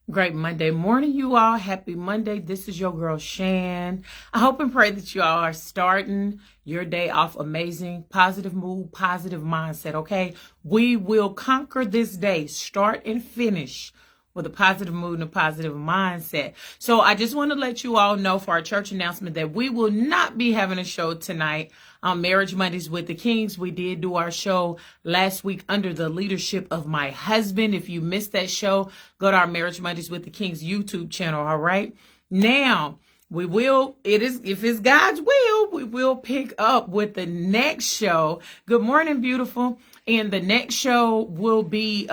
Great Monday morning, you all. Happy Monday. This is your girl, Shan. I hope and pray that you all are starting your day off amazing. Positive mood, positive mindset, okay? We will conquer this day, start and finish with a positive mood and a positive mindset. So I just want to let you all know for our church announcement that we will not be having a show tonight on Marriage Mondays with the Kings. We did do our show last week under the leadership of my husband. If you missed that show, go to our Marriage Mondays with the Kings YouTube channel, all right? Now, if it's God's will, we will pick up with the next show. Good morning, beautiful. And the next show will be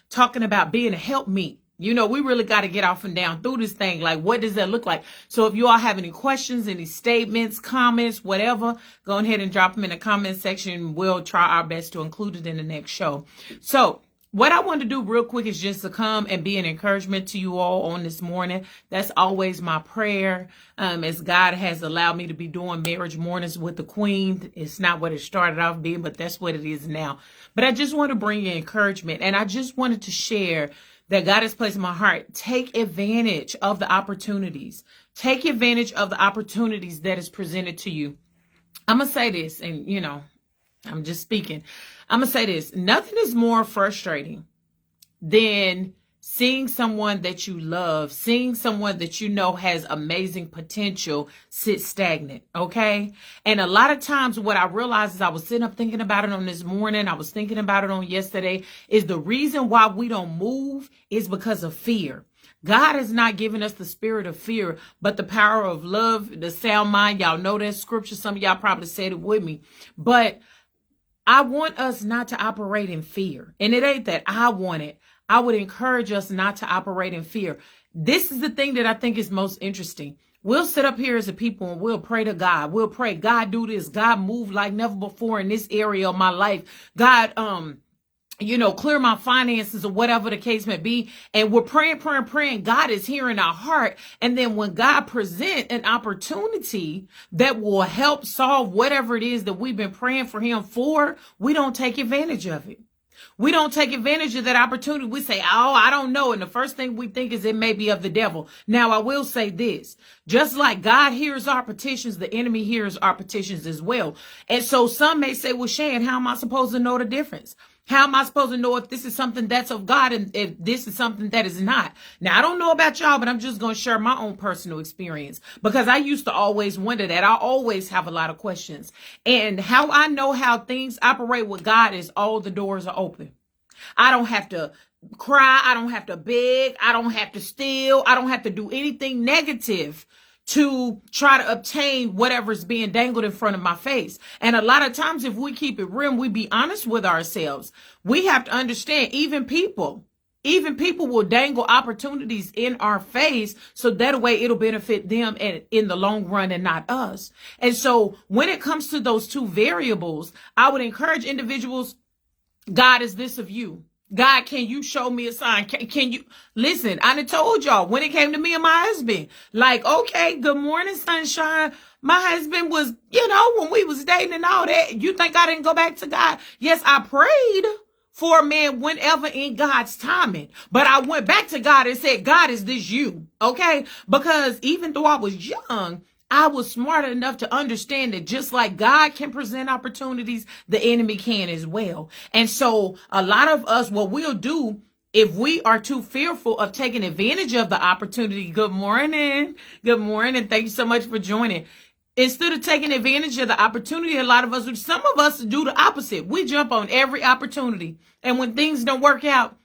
talking about being a helpmeet. You know, we really got to get off and down through this thing. Like, what does that look like? So if you all have any questions, any statements, comments, whatever, go ahead and drop them in the comment section. We'll try our best to include it in the next show. So what I want to do real quick is just to come and be an encouragement to you all on this morning. That's always my prayer. As God has allowed me to be doing marriage mornings with the Queen. It's not what it started off being, but that's what it is now. But I just want to bring you encouragement. And I just wanted to share that God has placed in my heart. Take advantage of the opportunities. Take advantage of the opportunities that is presented to you. I'm going to say this, and you know, I'm just speaking. I'm going to say this. Nothing is more frustrating than seeing someone that you love, seeing someone that you know has amazing potential sit stagnant, okay? And a lot of times what I realized is I was sitting up thinking about it on this morning, I was thinking about it on yesterday, is the reason why we don't move is because of fear. God has not given us the spirit of fear, but the power of love, the sound mind. Y'all know that scripture. Some of y'all probably said it with me. But I want us not to operate in fear. And it ain't that I want it. I would encourage us not to operate in fear. This is the thing that I think is most interesting. We'll sit up here as a people and we'll pray to God. We'll pray, God, do this. God, move like never before in this area of my life. God, clear my finances or whatever the case may be. And we're praying. God is hearing our heart. And then when God presents an opportunity that will help solve whatever it is that we've been praying for him for, we don't take advantage of it. We don't take advantage of that opportunity. We say, oh, I don't know. And the first thing we think is it may be of the devil. Now, I will say this, just like God hears our petitions, the enemy hears our petitions as well. And so some may say, well, Shan, how am I supposed to know the difference? How am I supposed to know if this is something that's of God and if this is something that is not? Now, I don't know about y'all, but I'm just going to share my own personal experience because I used to always wonder that. I always have a lot of questions. And how I know how things operate with God is all the doors are open. I don't have to cry. I don't have to beg. I don't have to steal. I don't have to do anything negative to try to obtain whatever is being dangled in front of my face. And a lot of times, if we keep it real, we be honest with ourselves. We have to understand even people will dangle opportunities in our face. So that way it'll benefit them and in the long run and not us. And so when it comes to those two variables, I would encourage individuals, God, is this of you? God, can you show me a sign? Can you listen? I done told y'all when it came to me and my husband, like, okay, good morning, sunshine. My husband was, when we was dating and all that, you think I didn't go back to God? Yes, I prayed for a man whenever in God's timing, but I went back to God and said, God, is this you? Okay. Because even though I was young, I was smart enough to understand that just like God can present opportunities, the enemy can as well. And so a lot of us, what we'll do if we are too fearful of taking advantage of the opportunity. Good morning. Good morning. Thank you so much for joining. Instead of taking advantage of the opportunity, some of us do the opposite. We jump on every opportunity. And when things don't work out,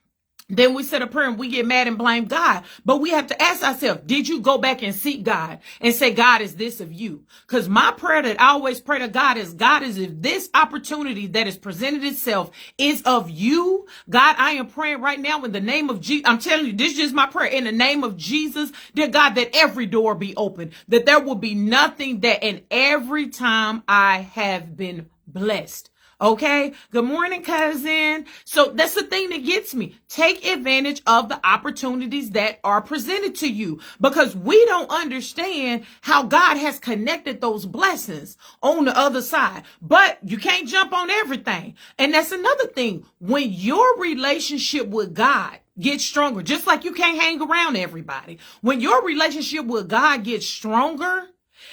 then we sit up here and we get mad and blame God. But we have to ask ourselves, did you go back and seek God and say, God, is this of you? Because my prayer that I always pray to God is, if this opportunity that is presented itself is of you, God, I am praying right now in the name of Jesus. I'm telling you, this is just my prayer. In the name of Jesus, dear God, that every door be open, that there will be nothing that, and every time I have been blessed. Okay. Good morning, cousin. So that's the thing that gets me. Take advantage of the opportunities that are presented to you because we don't understand how God has connected those blessings on the other side, but you can't jump on everything. And that's another thing. When your relationship with God gets stronger. Just like you can't hang around everybody. When your relationship with God gets stronger,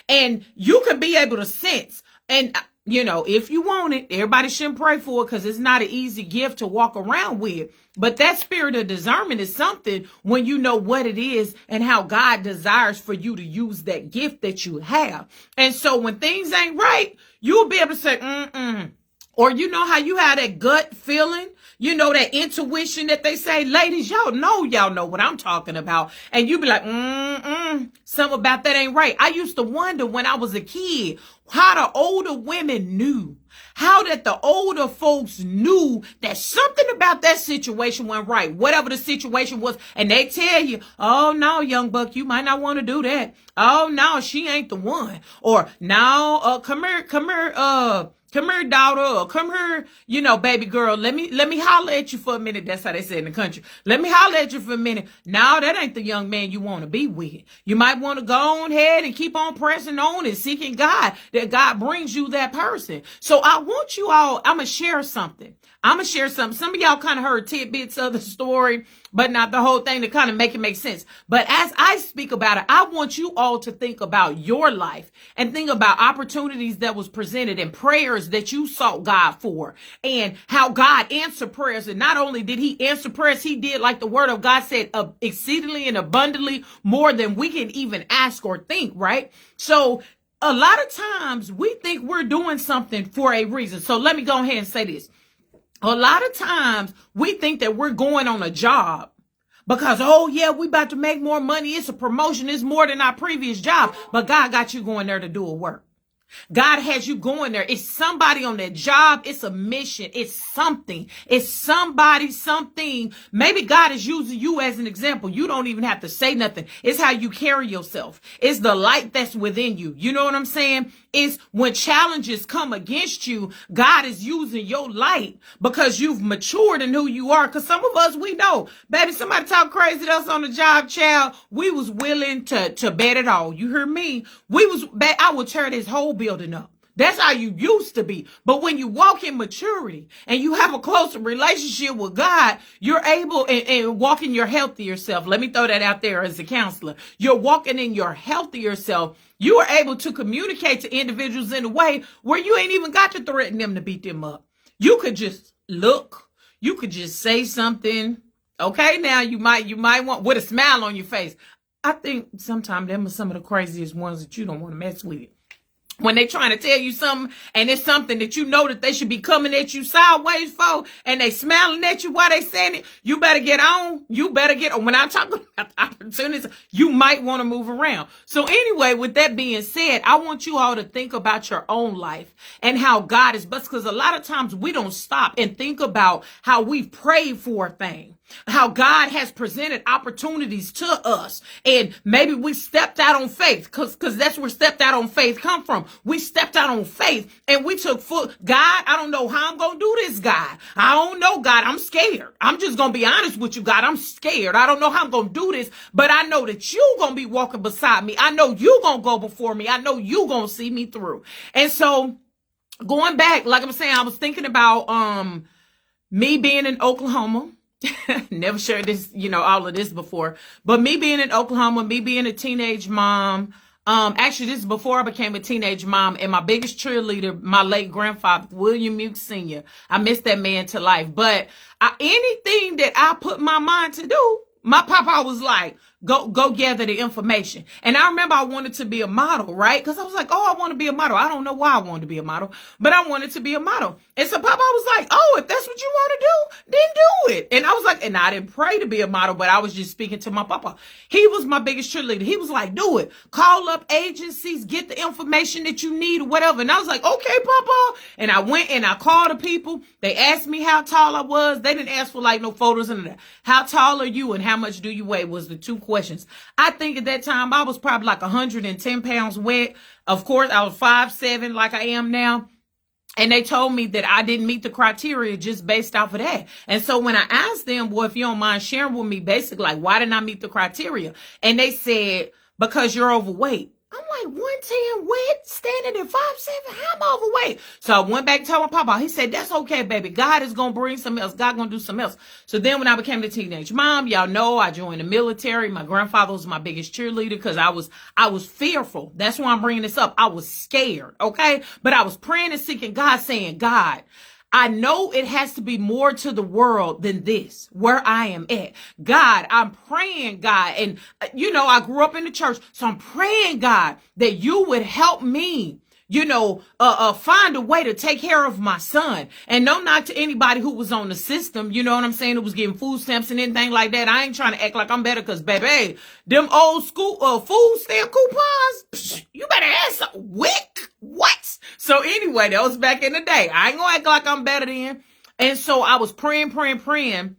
and you can be able to sense, and you know, if you want it, everybody shouldn't pray for it because it's not an easy gift to walk around with. But that spirit of discernment is something when you know what it is and how God desires for you to use that gift that you have. And so when things ain't right, you'll be able to say, Or you know how you have that gut feeling, you know, that intuition that they say, ladies, y'all know what I'm talking about. And you be like, something about that ain't right. I used to wonder when I was a kid how the older women knew, how that the older folks knew that something about that situation went right, whatever the situation was. And they tell you, oh no, young buck, you might not want to do that. Oh no, she ain't the one. Or no, come here, daughter, or come here, you know, baby girl, let me holler at you for a minute. That's how they say in the country. Let me holler at you for a minute. No, that ain't the young man you want to be with. You might want to go on ahead and keep on pressing on and seeking God, that God brings you that person. So I want you all, I'm going to share something. Some of y'all kind of heard tidbits of the story, but not the whole thing to kind of make it make sense. But as I speak about it, I want you all to think about your life and think about opportunities that was presented and prayers that you sought God for and how God answered prayers. And not only did he answer prayers, he did, like the word of God said, exceedingly and abundantly more than we can even ask or think, right? So a lot of times we think we're doing something for a reason. So let me go ahead and say this. A lot of times we think that we're going on a job because, oh yeah, we about to make more money. It's a promotion. It's more than our previous job. But God got you going there to do a work. God has you going there. It's somebody on that job. It's a mission. It's something. It's somebody, something. Maybe God is using you as an example. You don't even have to say nothing. It's how you carry yourself. It's the light that's within you. You know what I'm saying? It's when challenges come against you, God is using your light because you've matured in who you are. Because some of us, we know, baby, somebody talk crazy to us on the job, child. We was willing to bet it all. You hear me? I would tear this whole building up. That's how you used to be. But when you walk in maturity and you have a closer relationship with God, you're able and walk in your healthier self. Let me throw that out there as a counselor. You're walking in your healthier self. You are able to communicate to individuals in a way where you ain't even got to threaten them to beat them up. You could just look. You could just say something. Okay, now you might want with a smile on your face. I think sometimes them are some of the craziest ones that you don't want to mess with. When they trying to tell you something and it's something that you know that they should be coming at you sideways for and they smiling at you while they saying it, you better get on. You better get on. When I'm talking about opportunities, you might want to move around. So anyway, with that being said, I want you all to think about your own life and how God is blessed, because a lot of times we don't stop and think about how we've prayed for a thing. How God has presented opportunities to us. And maybe we stepped out on faith because that's where stepped out on faith come from. We stepped out on faith and we took God, I don't know how I'm going to do this, God. I don't know, God. I'm scared. I'm just going to be honest with you, God. I'm scared. I don't know how I'm going to do this, but I know that you're going to be walking beside me. I know you're going to go before me. I know you're going to see me through. And so going back, like I'm saying, I was thinking about me being in Oklahoma. Never shared this, all of this before, but me being in Oklahoma, me being a teenage mom, actually this is before I became a teenage mom, and my biggest cheerleader, my late grandfather, William Mukes Sr. I miss that man to life, but anything that I put my mind to do, my papa was like, go gather the information. And I remember I wanted to be a model, right? Because I was like, oh, I want to be a model. I don't know why I wanted to be a model, but I wanted to be a model. And so Papa was like, oh, if that's what you want to do, then do it. And I was like, and I didn't pray to be a model, but I was just speaking to my papa. He was my biggest cheerleader. He was like, do it. Call up agencies, get the information that you need or whatever. And I was like, okay, Papa. And I went and I called the people. They asked me how tall I was. They didn't ask for like no photos and that. How tall are you and how much do you weigh was the two questions. I think at that time I was probably like 110 pounds wet. Of course, I was 5'7" like I am now. And they told me that I didn't meet the criteria just based off of that. And so when I asked them, well, if you don't mind sharing with me, basically, like, why didn't I meet the criteria? And they said, because you're overweight. I I'm like 110 wet, standing at 5'7". How am I overweight? So I went back to tell my papa. He said, that's okay, baby. God is going to bring something else. God going to do something else. So then when I became the teenage mom, y'all know I joined the military. My grandfather was my biggest cheerleader because I was fearful. That's why I'm bringing this up. I was scared, okay? But I was praying and seeking God, saying, God, I know it has to be more to the world than this, where I am at. God, I'm praying, God. And, I grew up in the church, so I'm praying, God, that you would help me, find a way to take care of my son. And no knock to anybody who was on the system, you know what I'm saying, who was getting food stamps and anything like that. I ain't trying to act like I'm better because, baby, them old school food stamp coupons, you better ask WIC. What? So anyway, that was back in the day. I ain't gonna act like I'm better than. And so I was praying.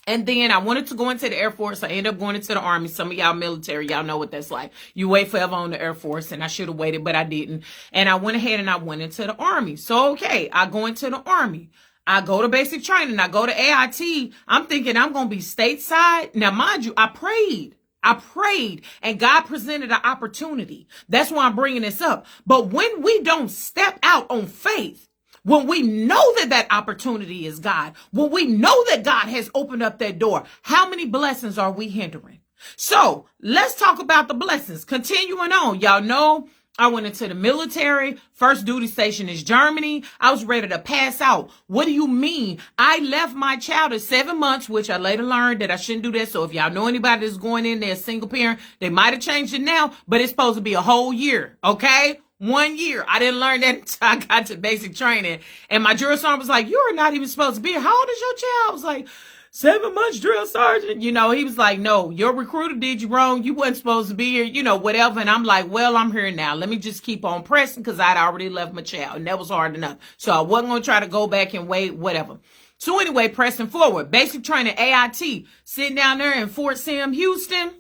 And then I wanted to go into the Air Force. I ended up going into the Army. Some of y'all military, y'all know what that's like. You wait forever on the Air Force, and I should have waited, but I didn't. And I went ahead and I went into the Army. So, okay, I go into the Army. I go to basic training. I go to AIT. I'm thinking I'm going to be stateside. Now, mind you, I prayed, and God presented an opportunity. That's why I'm bringing this up. But when we don't step out on faith, when we know that opportunity is God, when we know that God has opened up that door, how many blessings are we hindering? So let's talk about the blessings. Continuing on, y'all know I went into the military. First duty station is Germany. I was ready to pass out. What do you mean? I left my child at 7 months, which I later learned that I shouldn't do that. So if y'all know anybody that's going in there, single parent, they might have changed it now, but it's supposed to be a whole year. Okay. 1 year. I didn't learn that until I got to basic training. And my drill sergeant was like, you're not even supposed to be here. How old is your child? I was like, 7 months, drill sergeant. He was like, no, your recruiter did you wrong. You wasn't supposed to be here, whatever. And I'm like, well, I'm here now. Let me just keep on pressing because I'd already left my child. And that was hard enough. So I wasn't going to try to go back and wait, whatever. So anyway, pressing forward. Basic training, AIT, sitting down there in Fort Sam, Houston.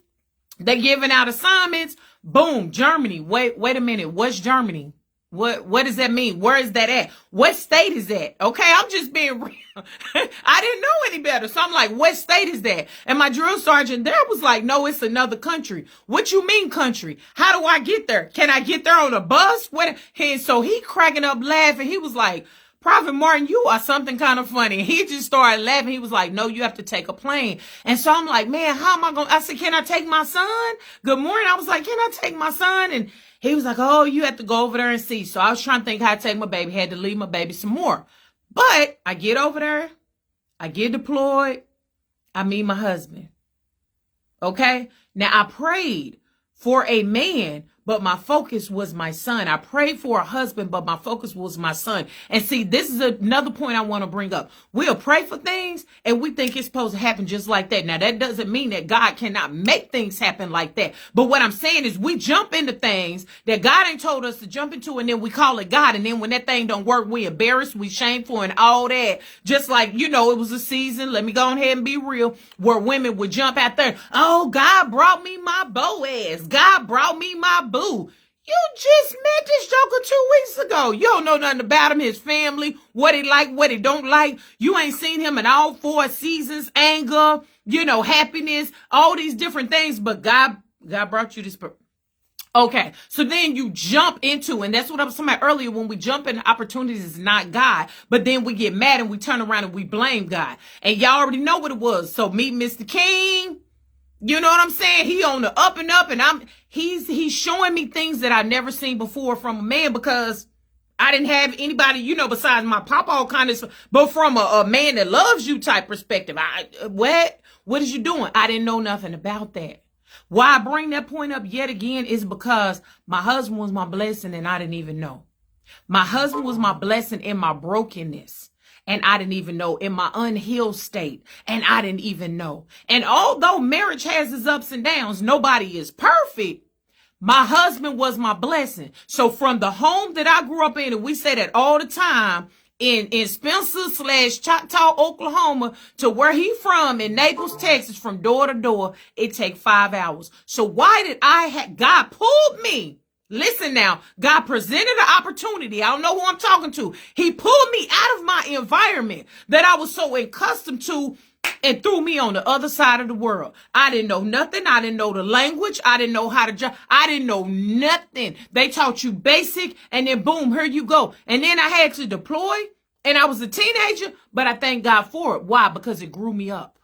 They giving out assignments. Boom, Germany. Wait a minute. What's Germany? What does that mean? Where is that at? What state is that? Okay, I'm just being real. I didn't know any better. So I'm like, what state is that? And my drill sergeant there was like, no, it's another country. What you mean country? How do I get there? Can I get there on a bus? And so he cracking up laughing. He was like, Prophet Martin, you are something kind of funny. He just started laughing. He was like, no, you have to take a plane. And so I'm like, man, how am I going? I said, can I take my son? Good morning. I was like, can I take my son? And he was like, oh, you have to go over there and see. So I was trying to think how to take my baby. Had to leave my baby some more. But I get over there. I get deployed. I meet my husband. Okay. Now I prayed for a man, but my focus was my son. I prayed for a husband, but my focus was my son. And see, this is another point I want to bring up. We'll pray for things and we think it's supposed to happen just like that. Now, that doesn't mean that God cannot make things happen like that. But what I'm saying is we jump into things that God ain't told us to jump into, and then we call it God. And then when that thing don't work, we embarrassed, we shameful and all that. Just like, it was a season, let me go ahead and be real, where women would jump out there. Oh, God brought me my Boaz. God brought me my boo. You just met this joker 2 weeks ago. You don't know nothing about him, his family, what he like, what he don't like. You ain't seen him in all 4 seasons, anger, happiness, all these different things. But God brought you this. Okay, so then you jump into, and that's what I was talking about earlier, when we jump into opportunities, it's not God, but then we get mad and we turn around and we blame God. And y'all already know what it was. So meet Mr. King. You know what I'm saying? He on the up and up, and he's showing me things that I've never seen before from a man, because I didn't have anybody, besides my papa, all kind of stuff, but from a man that loves you type perspective. What is you doing? I didn't know nothing about that. Why I bring that point up yet again is because my husband was my blessing and I didn't even know. My husband was my blessing in my brokenness. And I didn't even know, in my unhealed state. And I didn't even know. And although marriage has its ups and downs, nobody is perfect. My husband was my blessing. So from the home that I grew up in, and we say that all the time, in Spencer/Choctaw, Oklahoma, to where he from in Naples, Texas, from door to door, it take 5 hours. So why did God pulled me? Listen now, God presented an opportunity. I don't know who I'm talking to. He pulled me out of my environment that I was so accustomed to and threw me on the other side of the world. I didn't know nothing. I didn't know the language. I didn't know how to drive. I didn't know nothing. They taught you basic, and then boom, here you go. And then I had to deploy, and I was a teenager, but I thank God for it. Why? Because it grew me up.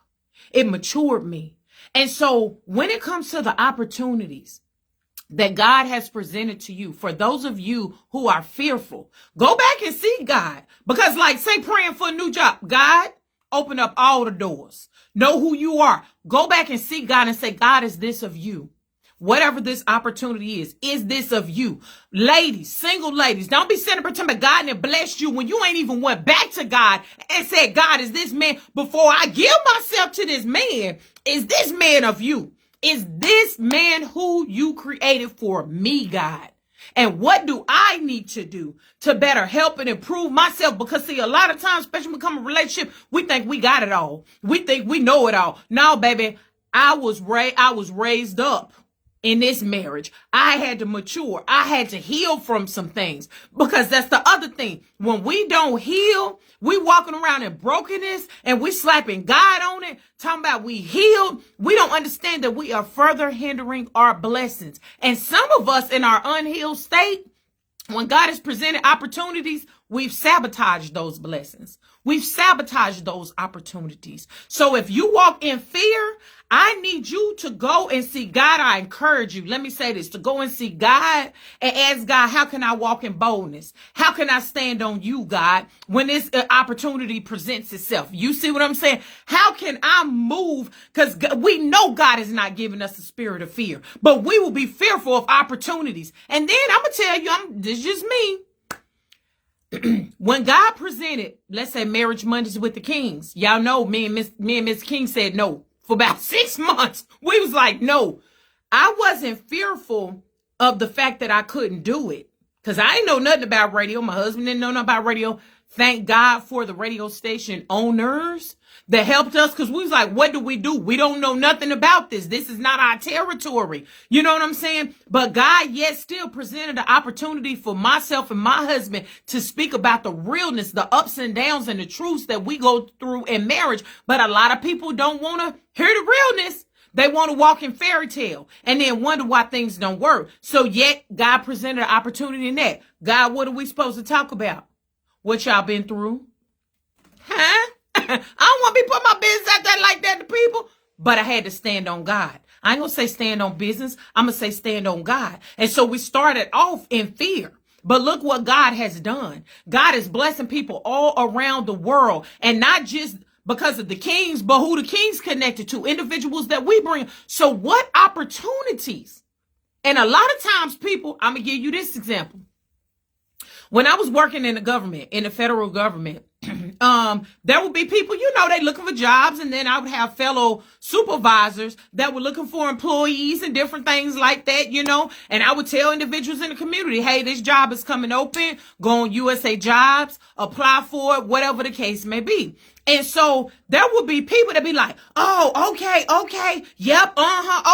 It matured me. And so when it comes to the opportunities that God has presented to you, for those of you who are fearful, go back and see God. Because like, say praying for a new job, God, open up all the doors. Know who you are. Go back and see God and say, God, is this of you? Whatever this opportunity is this of you? Ladies, single ladies, don't be sitting pretending God and blessed you when you ain't even went back to God and said, God, is this man, before I give myself to this man, is this man of you? Is this man who you created for me, God? And what do I need to do to better help and improve myself? Because see, a lot of times, especially when we come in a relationship, we think we got it all. We think we know it all. No, baby, I was raised up in this marriage. I had to mature. I had to heal from some things, because that's the other thing. When we don't heal, we walking around in brokenness and we slapping God on it, talking about we healed. We don't understand that we are further hindering our blessings. And some of us in our unhealed state, when God has presented opportunities, we've sabotaged those blessings. We've sabotaged those opportunities. So if you walk in fear, I need you to go and see God. I encourage you, let me say this, to go and see God and ask God, how can I walk in boldness? How can I stand on you, God, when this opportunity presents itself? You see what I'm saying? How can I move? Because we know God is not giving us a spirit of fear, but we will be fearful of opportunities. And then I'm going to tell you, this is just me. When God presented, let's say, Marriage Mondays with the Kings, y'all know me and Miss King said no. For about 6 months, we was like, no. I wasn't fearful of the fact that I couldn't do it, because I didn't know nothing about radio. My husband didn't know nothing about radio. Thank God for the radio station owners that helped us, because we was like, what do? We don't know nothing about this. This is not our territory. You know what I'm saying? But God yet still presented the opportunity for myself and my husband to speak about the realness, the ups and downs, and the truths that we go through in marriage. But a lot of people don't want to hear the realness. They want to walk in fairy tale and then wonder why things don't work. So yet God presented an opportunity in that. God, what are we supposed to talk about? What y'all been through? Huh? I don't want to be putting my business out there like that to people, but I had to stand on God. I ain't going to say stand on business. I'm going to say stand on God. And so we started off in fear. But look what God has done. God is blessing people all around the world, and not just because of the Kings, but who the Kings connected to, individuals that we bring. So what opportunities? And a lot of times people, I'm going to give you this example. When I was working in the government, in the federal government, there would be people, they looking for jobs. And then I would have fellow supervisors that were looking for employees and different things like that, and I would tell individuals in the community, hey, this job is coming open, go on USA Jobs, apply for it, whatever the case may be. And so there would be people that be like, oh, okay, yep,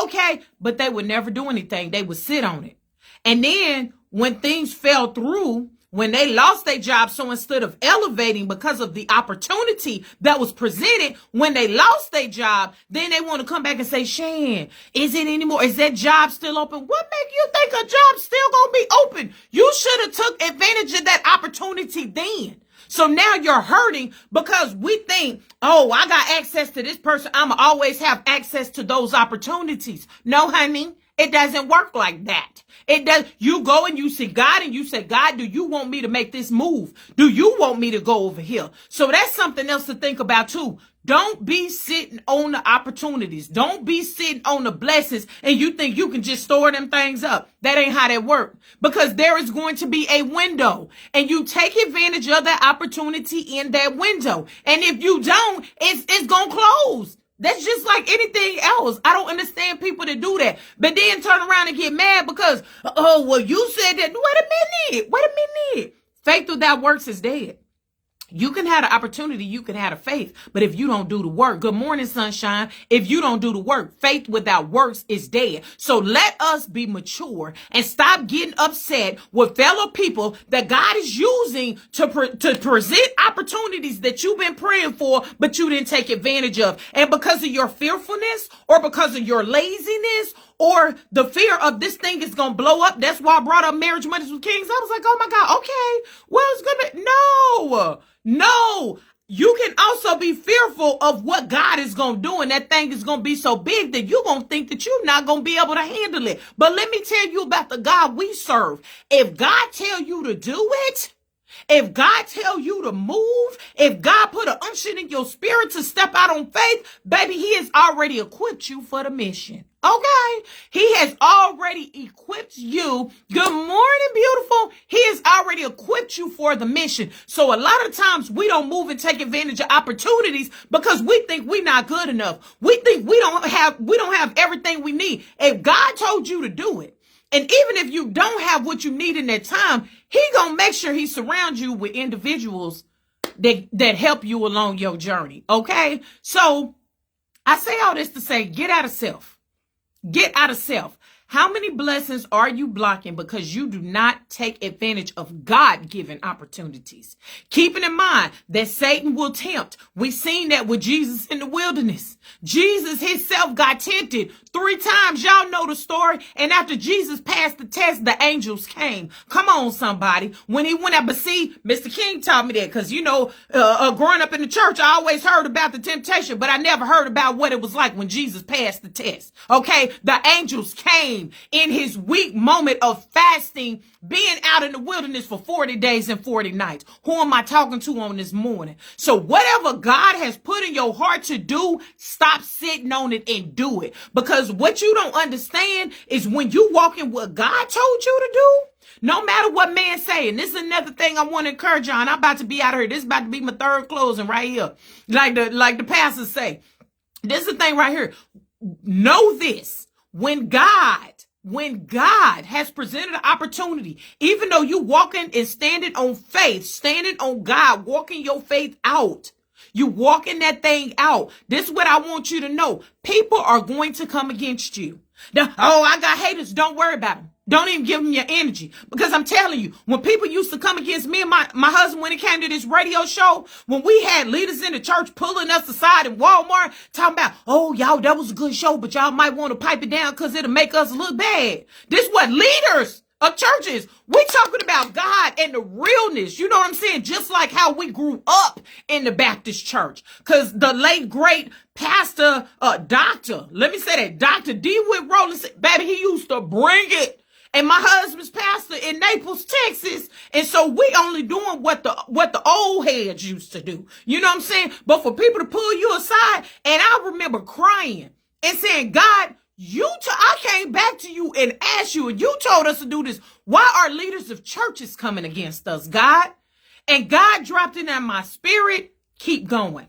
okay. But they would never do anything. They would sit on it. And then when things fell through, when they lost their job, so instead of elevating because of the opportunity that was presented, when they lost their job, then they want to come back and say, Shan, is it anymore? Is that job still open? What make you think a job's still going to be open? You should have took advantage of that opportunity then. So now you're hurting because we think, oh, I got access to this person, I'm going to always have access to those opportunities. No, honey, it doesn't work like that. It does. You go and you see God and you say, God, do you want me to make this move? Do you want me to go over here? So that's something else to think about too. Don't be sitting on the opportunities. Don't be sitting on the blessings and you think you can just store them things up. That ain't how that works, because there is going to be a window and you take advantage of that opportunity in that window. And if you don't, it's going to close. That's just like anything else. I don't understand people that do that, but then turn around and get mad because, oh, well, you said that. Wait a minute. Faith without works is dead. You can have the opportunity, you can have the faith, but if you don't do the work, good morning, sunshine. If you don't do the work, faith without works is dead. So let us be mature and stop getting upset with fellow people that God is using to present opportunities that you've been praying for, but you didn't take advantage of. And because of your fearfulness or because of your laziness or the fear of this thing is going to blow up. That's why I brought up Marriage Mondays with Kings. I was like, oh my God, okay, well, it's going to be, no, you can also be fearful of what God is going to do. And that thing is going to be so big that you're going to think that you're not going to be able to handle it. But let me tell you about the God we serve. If God tell you to do it, if God tell you to move, if God put an unction in your spirit to step out on faith, baby, he has already equipped you for the mission. Okay? He has already equipped you. Good morning, beautiful. He has already equipped you for the mission. So a lot of times we don't move and take advantage of opportunities because we think we're not good enough. We think we don't have everything we need. If God told you to do it, and even if you don't have what you need in that time, he gonna make sure he surrounds you with individuals that help you along your journey. Okay? So I say all this to say, get out of self. Get out of self. How many blessings are you blocking because you do not take advantage of God-given opportunities? Keeping in mind that Satan will tempt. We've seen that with Jesus in the wilderness. Jesus himself got tempted 3 times. Y'all know the story. And after Jesus passed the test, the angels came. Come on, somebody. When he went out, but see, Mr. King taught me that because, growing up in the church, I always heard about the temptation, but I never heard about what it was like when Jesus passed the test. Okay? The angels came in his weak moment of fasting, being out in the wilderness for 40 days and 40 nights. Who am I talking to on this morning? So whatever God has put in your heart to do, stop sitting on it and do it. Because what you don't understand is when you walk in what God told you to do, no matter what man say, and this is another thing I want to encourage you on. I'm about to be out of here. This is about to be my third closing right here. Like the pastors say. This is the thing right here. Know this. When God has presented an opportunity, even though you walking and standing on faith, standing on God, walking your faith out, you walking that thing out. This is what I want you to know. People are going to come against you. Now, I got haters. Don't worry about them. Don't even give them your energy. Because I'm telling you, when people used to come against me and my husband when it came to this radio show, when we had leaders in the church pulling us aside in Walmart, talking about, y'all, that was a good show, but y'all might want to pipe it down because it'll make us look bad. This what leaders of churches, we talking about God and the realness. You know what I'm saying? Just like how we grew up in the Baptist church. Because the late, great pastor, Dr. D. Whit Rowland, baby, he used to bring it. And my husband's pastor in Naples, Texas. And so we only doing what the old heads used to do. You know what I'm saying? But for people to pull you aside, and I remember crying and saying, God, I came back to you and asked you, and you told us to do this. Why are leaders of churches coming against us, God? And God dropped it in my spirit. Keep going.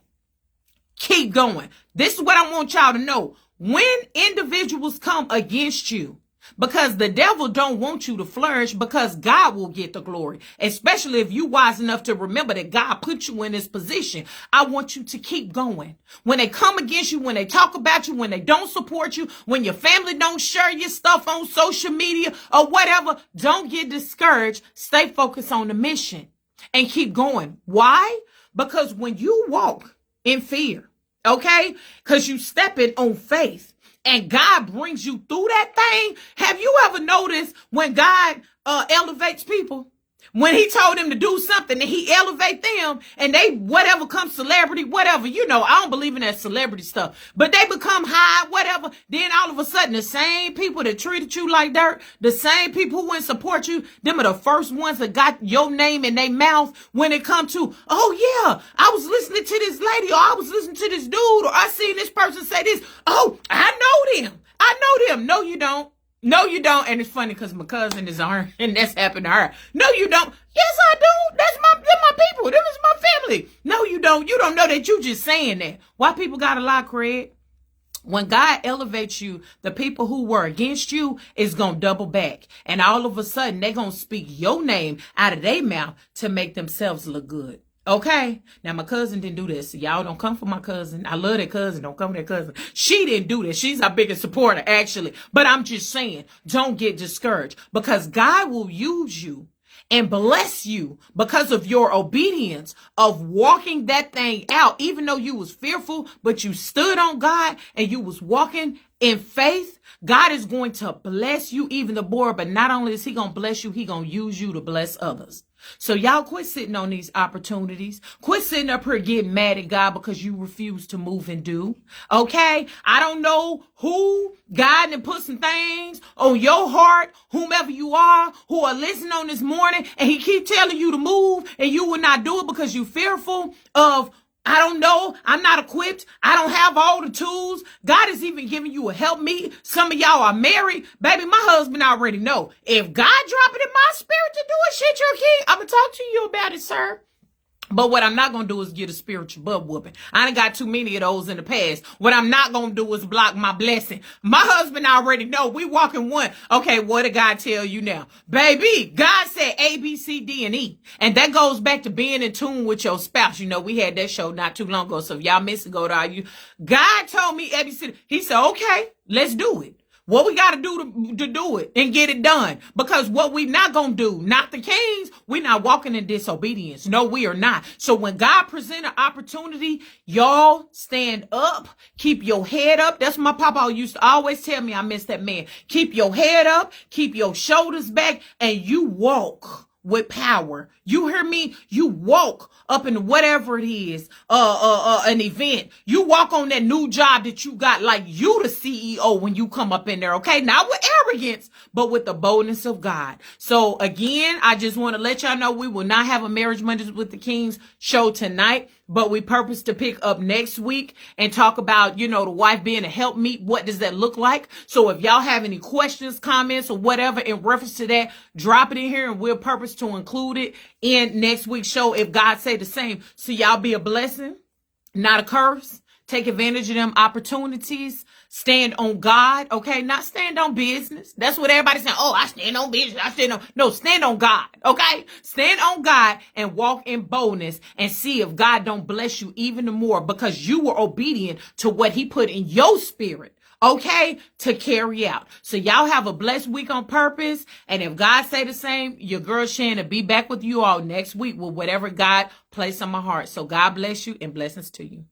Keep going. This is what I want y'all to know. When individuals come against you, because the devil don't want you to flourish, because God will get the glory, especially if you wise enough to remember that God put you in this position. I want you to keep going. When they come against you, when they talk about you, when they don't support you, when your family don't share your stuff on social media or whatever, don't get discouraged. Stay focused on the mission and keep going. Why? Because when you walk in fear, okay, because you step in on faith, and God brings you through that thing. Have you ever noticed when God elevates people? When he told them to do something and he elevate them and they, whatever comes celebrity, whatever, I don't believe in that celebrity stuff, but they become high, whatever. Then all of a sudden, the same people that treated you like dirt, the same people who wouldn't support you, them are the first ones that got your name in their mouth when it come to, oh yeah, I was listening to this lady, or I was listening to this dude, or I seen this person say this. Oh, I know them. No, you don't. No, you don't. And it's funny because my cousin is on her and that's happened to her. No, you don't. Yes, I do. They're my people. Them is my family. No, you don't. You don't know that. You just saying that. Why people got a lie, Craig? When God elevates you, the people who were against you is going to double back. And all of a sudden, they're going to speak your name out of their mouth to make themselves look good. Okay. Now my cousin didn't do this. So y'all don't come for my cousin. I love that cousin. Don't come for that cousin. She didn't do this. She's our biggest supporter, actually. But I'm just saying, don't get discouraged because God will use you and bless you because of your obedience of walking that thing out. Even though you was fearful, but you stood on God and you was walking in faith, God is going to bless you even the more. But not only is he going to bless you, he going to use you to bless others. So y'all quit sitting on these opportunities. Quit sitting up here getting mad at God because you refuse to move and do. Okay? I don't know who God and put some things on your heart, whomever you are, who are listening on this morning, and he keep telling you to move and you will not do it because you fearful of, I don't know. I'm not equipped. I don't have all the tools. God is even giving you a help me. Some of y'all are married. Baby, my husband already know. If God drop it in my spirit to do it, shit, your king, I'm going to talk to you about it, sir. But what I'm not going to do is get a spiritual butt whooping. I done got too many of those in the past. What I'm not going to do is block my blessing. My husband already know. We walking one. Okay, what did God tell you now? Baby, God said A, B, C, D, and E. And that goes back to being in tune with your spouse. You know, we had that show not too long ago. So if y'all miss it, go to our God told me A, B, C, D. He said, okay, let's do it. What we got to do to do it and get it done. Because what we not going to do, not the kings, we not walking in disobedience. No, we are not. So when God present an opportunity, y'all stand up, keep your head up. That's what my papa used to always tell me. I miss that man. Keep your head up, keep your shoulders back, and you walk with power. You hear me? You walk up in whatever it is, an event. You walk on that new job that you got like you the CEO when you come up in there, okay? Not with arrogance, but with the boldness of God. So again, I just want to let y'all know we will not have a Marriage Mondays with the Kings show tonight, but we purpose to pick up next week and talk about, you know, the wife being a helpmeet. What does that look like? So if y'all have any questions, comments, or whatever in reference to that, drop it in here and we'll purpose to include it in next week's show if God say the same. So y'all be a blessing, not a curse. Take advantage of them opportunities. Stand on God, okay? Not stand on business. That's what everybody's saying. Oh, I stand on business. I stand on. No, stand on God, okay? Stand on God and walk in boldness and see if God don't bless you even more because you were obedient to what he put in your spirit. Okay, to carry out. So y'all have a blessed week on purpose. And if God say the same, your girl Shannon will be back with you all next week with whatever God placed on my heart. So God bless you and blessings to you.